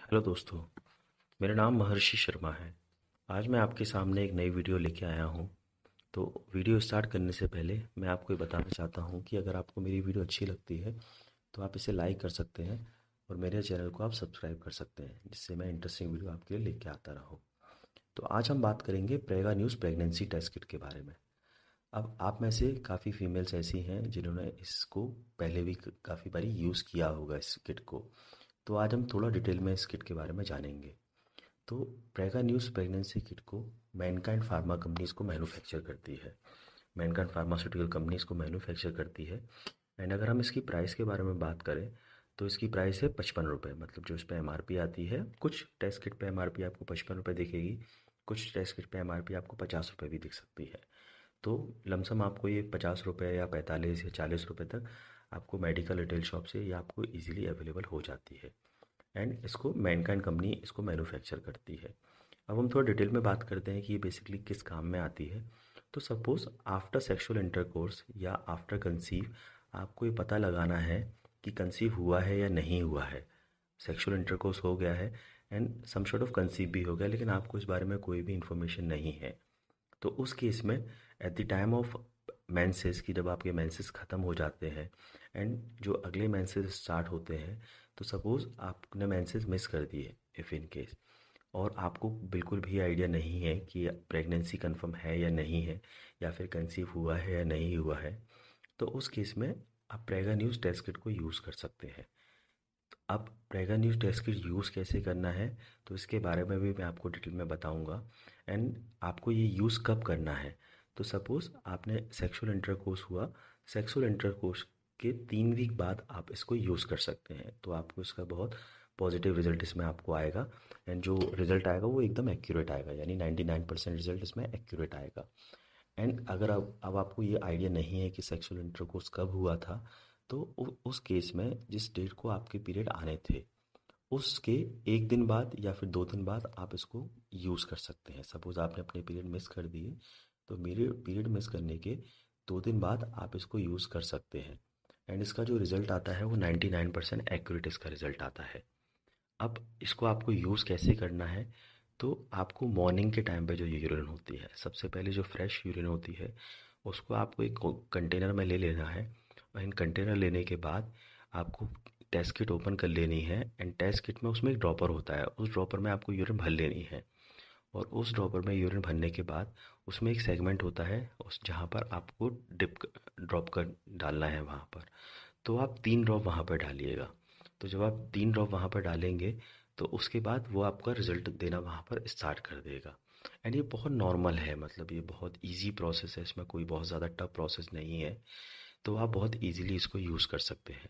Hello दोस्तों। मेरा नाम महर्षि शर्मा है। आज मैं आपके सामने एक नई वीडियो लेके आया हूँ। तो वीडियो स्टार्ट करने से पहले मैं आपको ये बताना चाहता हूँ कि अगर आपको मेरी वीडियो अच्छी लगती है तो आप इसे लाइक कर सकते हैं और मेरे चैनल को आप सब्सक्राइब कर सकते हैं, जिससे मैं इंटरेस्टिंग वीडियो आपके लिए लेके आता रहूँ। तो आज हम बात करेंगे Prega News pregnancy test kit के बारे में। अब आप में से काफ़ी फीमेल्स ऐसी हैं जिन्होंने इसको पहले भी काफ़ी बारी यूज़ किया होगा इस किट को। तो आज हम थोड़ा डिटेल में इस किट के बारे में जानेंगे। तो प्रेगा न्यूज़ प्रेगनेंसी किट को मैनकाइंड फार्मा कंपनी इसको मैन्युफैक्चर करती है। मैनकाइंड फार्मास्यूटिकल कंपनी इसको मैन्युफैक्चर करती है। एंड अगर हम इसकी प्राइस के बारे में बात करें तो इसकी प्राइस है 55 रुपये। मतलब जो इस पर एमआरपी आती है, कुछ टेस्ट किट पे एमआरपी आपको 55 रुपये दिखेगी, कुछ टेस्ट किट पे एमआरपी आपको 50 रुपये भी दिख सकती है। तो लमसम आपको ये 50 रुपये या 45 या 40 रुपये तक आपको मेडिकल रिटेल शॉप से ये आपको ईजिली अवेलेबल हो जाती है। एंड इसको मैनकाइंड कंपनी इसको मैन्युफैक्चर करती है। अब हम थोड़ा डिटेल में बात करते हैं कि ये बेसिकली किस काम में आती है। तो सपोज़ आफ्टर सेक्सुअल इंटरकोर्स या आफ्टर कंसीव आपको ये पता लगाना है कि कंसीव हुआ है या नहीं हुआ है। सेक्सुअल इंटरकोर्स हो गया है and some sort of conceive भी हो गया, लेकिन आपको इस बारे में कोई भी इंफॉर्मेशन नहीं है। तो उस केस में at the time of menses, कि जब आपके मेंसेस ख़त्म हो जाते हैं एंड जो अगले मेंसेस स्टार्ट होते हैं, तो सपोज़ आपने मेंसेस मिस कर दिए इफ़ इन केस, और आपको बिल्कुल भी आइडिया नहीं है कि प्रेगनेंसी कंफर्म है या नहीं है, या फिर कंसीव हुआ है या नहीं हुआ है, तो उस केस में आप प्रेगा न्यूज़ टेस्ट किट को यूज़ कर सकते हैं। अब Prega News test kit use कैसे करना है, तो इसके बारे में भी मैं आपको डिटेल में बताऊंगा। एंड आपको ये यूज़ कब करना है। तो सपोज़ आपने सेक्सुअल इंटरकोर्स हुआ, सेक्सुअल इंटरकोर्स के 3 वीक बाद आप इसको यूज़ कर सकते हैं। तो आपको इसका बहुत पॉजिटिव रिजल्ट इसमें आपको आएगा। एंड जो रिजल्ट आएगा वो एकदम एक्यूरेट आएगा, यानी 99% रिजल्ट इसमें एक्यूरेट आएगा। एंड अगर अब आपको ये आइडिया नहीं है कि सेक्सुअल इंटरकोर्स कब हुआ था, तो उस केस में जिस डेट को आपके पीरियड आने थे उसके 1 दिन बाद या फिर 2 दिन बाद आप इसको यूज़ कर सकते हैं। सपोज़ आपने अपने पीरियड मिस कर दिए, तो मेरे पीरियड मिस करने के 2 दिन बाद आप इसको यूज़ कर सकते हैं। एंड इसका जो रिज़ल्ट आता है वो 99% एक्यूरेट इसका रिज़ल्ट आता है। अब इसको आपको यूज़ कैसे करना है, तो आपको मॉर्निंग के टाइम पे जो यूरिन होती है, सबसे पहले जो फ्रेश यूरिन होती है उसको आपको एक कंटेनर में ले लेना है। और इन कंटेनर लेने के बाद आपको टेस्ट किट ओपन कर लेनी है। एंड टेस्ट किट में उसमें एक ड्रॉपर होता है, उस ड्रॉपर में आपको यूरिन भर लेनी है। और उस ड्रॉपर में यूरिन भरने के बाद उसमें एक सेगमेंट होता है उस जहाँ पर आपको डिप ड्रॉप कर डालना है वहाँ पर। तो आप 3 ड्रॉप वहाँ पर डालिएगा। तो जब आप 3 ड्रॉप वहाँ पर डालेंगे तो उसके बाद वो आपका रिज़ल्ट देना वहाँ पर स्टार्ट कर देगा। एंड ये बहुत नॉर्मल है, मतलब ये बहुत इजी प्रोसेस है, इसमें कोई बहुत ज़्यादा टफ प्रोसेस नहीं है। तो आप बहुत इजीली इसको यूज़ कर सकते हैं।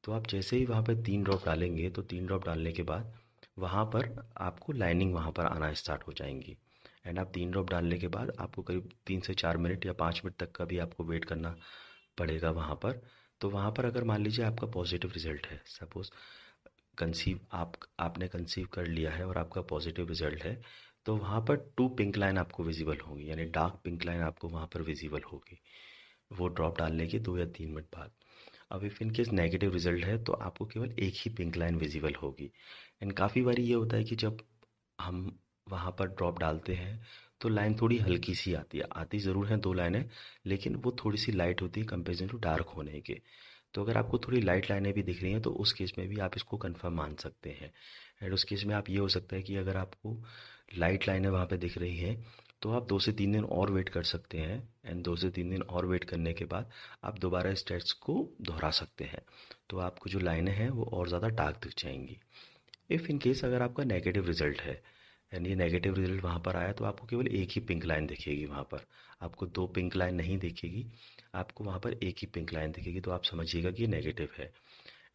तो आप जैसे ही वहाँ पे 3 ड्रॉप डालेंगे, तो 3 ड्रॉप डालने के बाद वहाँ पर आपको लाइनिंग वहाँ पर आना स्टार्ट हो जाएंगी। एंड आप 3 ड्रॉप डालने के बाद आपको करीब 3 से 4 मिनट या 5 मिनट तक का भी आपको वेट करना पड़ेगा वहाँ पर। तो वहाँ पर अगर मान लीजिए आपका पॉजिटिव रिजल्ट है, सपोज़ कंसीव आपने कंसीव कर लिया है और आपका पॉजिटिव रिजल्ट है, तो वहाँ पर 2 पिंक लाइन आपको विजिबल होंगी, यानी डार्क पिंक लाइन आपको वहाँ पर विजिबल होगी वो ड्रॉप डालने के 2 या 3 मिनट बाद। अब if in case negative result है तो आपको केवल एक ही पिंक लाइन विजिबल होगी। एंड काफ़ी बारी ये होता है कि जब हम वहाँ पर ड्रॉप डालते हैं तो लाइन थोड़ी हल्की सी आती है, आती ज़रूर है 2 लाइनें, लेकिन वो थोड़ी सी लाइट होती है कंपेरिजन टू डार्क होने के। तो अगर आपको थोड़ी लाइट लाइनें भी दिख रही हैं तो उस केस में भी आप इसको कंफर्म मान सकते हैं। एंड उस केस में आप ये हो सकता है कि अगर आपको लाइट लाइनें वहाँ पे दिख रही हैं तो आप 2 से 3 दिन और वेट कर सकते हैं। एंड 2 से 3 दिन और वेट करने के बाद आप दोबारा इस टेस्ट को दोहरा सकते हैं। तो आपको जो लाइनें हैं वो और ज़्यादा डार्क दिख जाएंगी। इफ़ इन केस अगर आपका नेगेटिव रिजल्ट है एंड ये नेगेटिव रिजल्ट वहाँ पर आया, तो आपको केवल एक ही पिंक लाइन दिखेगी वहाँ पर, आपको 2 पिंक लाइन नहीं दिखेगी, आपको वहाँ पर एक ही पिंक लाइन दिखेगी। तो आप समझिएगा कि ये नेगेटिव है।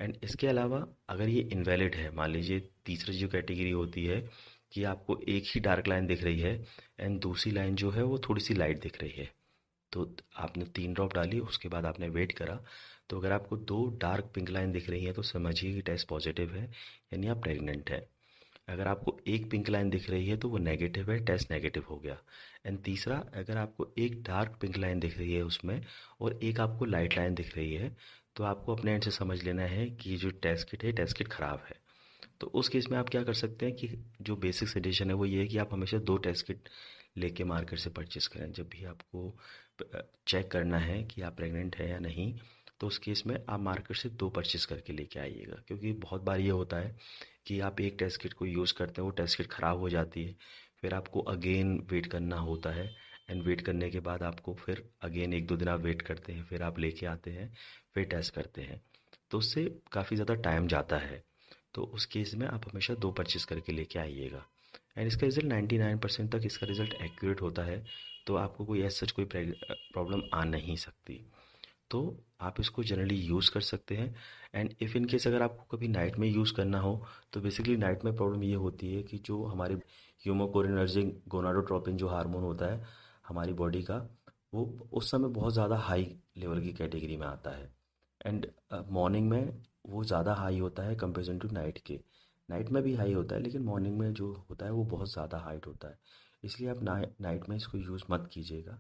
एंड इसके अलावा अगर ये इनवैलिड है, मान लीजिए तीसरी जो कैटेगरी होती है कि आपको एक ही डार्क लाइन दिख रही है एंड दूसरी लाइन जो है वो थोड़ी सी लाइट दिख रही है, तो आपने 3 ड्रॉप डाली, उसके बाद आपने वेट करा, तो अगर आपको 2 डार्क पिंक लाइन दिख रही है तो समझिए कि टेस्ट पॉजिटिव है, यानी आप प्रेग्नेंट है। अगर आपको एक पिंक लाइन दिख रही है तो वो नेगेटिव है, टेस्ट नेगेटिव हो गया। एंड तीसरा, अगर आपको एक डार्क पिंक लाइन दिख रही है उसमें और एक आपको लाइट लाइन दिख रही है, तो आपको अपने एंड से समझ लेना है कि ये जो टेस्ट किट है टेस्ट किट ख़राब है। तो उस केस में आप क्या कर सकते हैं कि जो बेसिक सजेशन है वो ये है कि आप हमेशा 2 टेस्ट किट लेके मार्केट से परचेस करें। जब भी आपको चेक करना है कि आप प्रेग्नेंट है या नहीं, तो उस केस में आप मार्केट से 2 परचेस करके लेके आइएगा। क्योंकि बहुत बार ये होता है कि आप एक टेस्ट किट को यूज़ करते हैं, वो टेस्ट किट ख़राब हो जाती है, फिर आपको अगेन वेट करना होता है। एंड वेट करने के बाद आपको फिर अगेन 1-2 दिन आप वेट करते हैं, फिर आप लेके आते हैं, फिर टेस्ट करते हैं, तो उससे काफ़ी ज़्यादा टाइम जाता है। तो उस केस में आप हमेशा 2 परचेज़ करके लेके आइएगा। एंड इसका रिज़ल्ट 99% तक इसका रिज़ल्ट एक्यूरेट होता है। तो आपको कोई ऐसा सच कोई प्रॉब्लम आ नहीं सकती। तो आप इसको जनरली यूज़ कर सकते हैं। एंड इफ़ इन केस अगर आपको कभी नाइट में यूज़ करना हो, तो बेसिकली नाइट में प्रॉब्लम ये होती है कि जो हमारे ह्यूमोकोरिनर्जिक गोनाडोट्रोपिन जो हार्मोन होता है हमारी बॉडी का, वो उस समय बहुत ज़्यादा हाई लेवल की कैटेगरी में आता है। एंड मॉर्निंग में वो ज़्यादा हाई होता है कंपेरिजन टू नाइट के। नाइट में भी हाई होता है, लेकिन मॉर्निंग में जो होता है वो बहुत ज़्यादा हाइट होता है। इसलिए आप नाइट में इसको यूज़ मत कीजिएगा,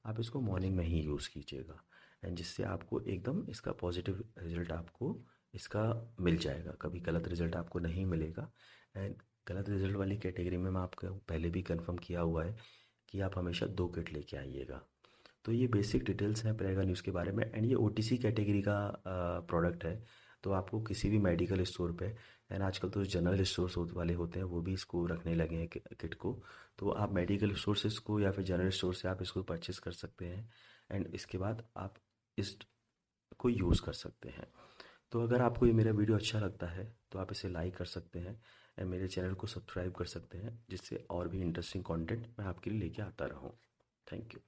आप इसको मॉर्निंग में ही यूज़ कीजिएगा। एंड जिससे आपको एकदम इसका पॉजिटिव रिजल्ट आपको इसका मिल जाएगा, कभी गलत रिजल्ट आपको नहीं मिलेगा। एंड गलत रिजल्ट वाली कैटेगरी में मैं आपको पहले भी कंफर्म किया हुआ है कि आप हमेशा 2 किट लेके आइएगा। तो ये बेसिक डिटेल्स हैं प्रेगा न्यूज़ के बारे में। एंड ये ओटीसी कैटेगरी का प्रोडक्ट है, तो आपको किसी भी मेडिकल स्टोर पे, एंड आजकल तो जनरल स्टोर्स वाले होते हैं वो भी इसको रखने लगे हैं किट को, तो आप मेडिकल स्टोर से इसको या फिर जनरल स्टोर से आप इसको परचेस कर सकते हैं। एंड इसके बाद आप इस को यूज़ कर सकते हैं। तो अगर आपको ये मेरा वीडियो अच्छा लगता है तो आप इसे लाइक कर सकते हैं एंड मेरे चैनल को सब्सक्राइब कर सकते हैं, जिससे और भी इंटरेस्टिंग कंटेंट मैं आपके लिए लेके आता रहूँ। Thank you.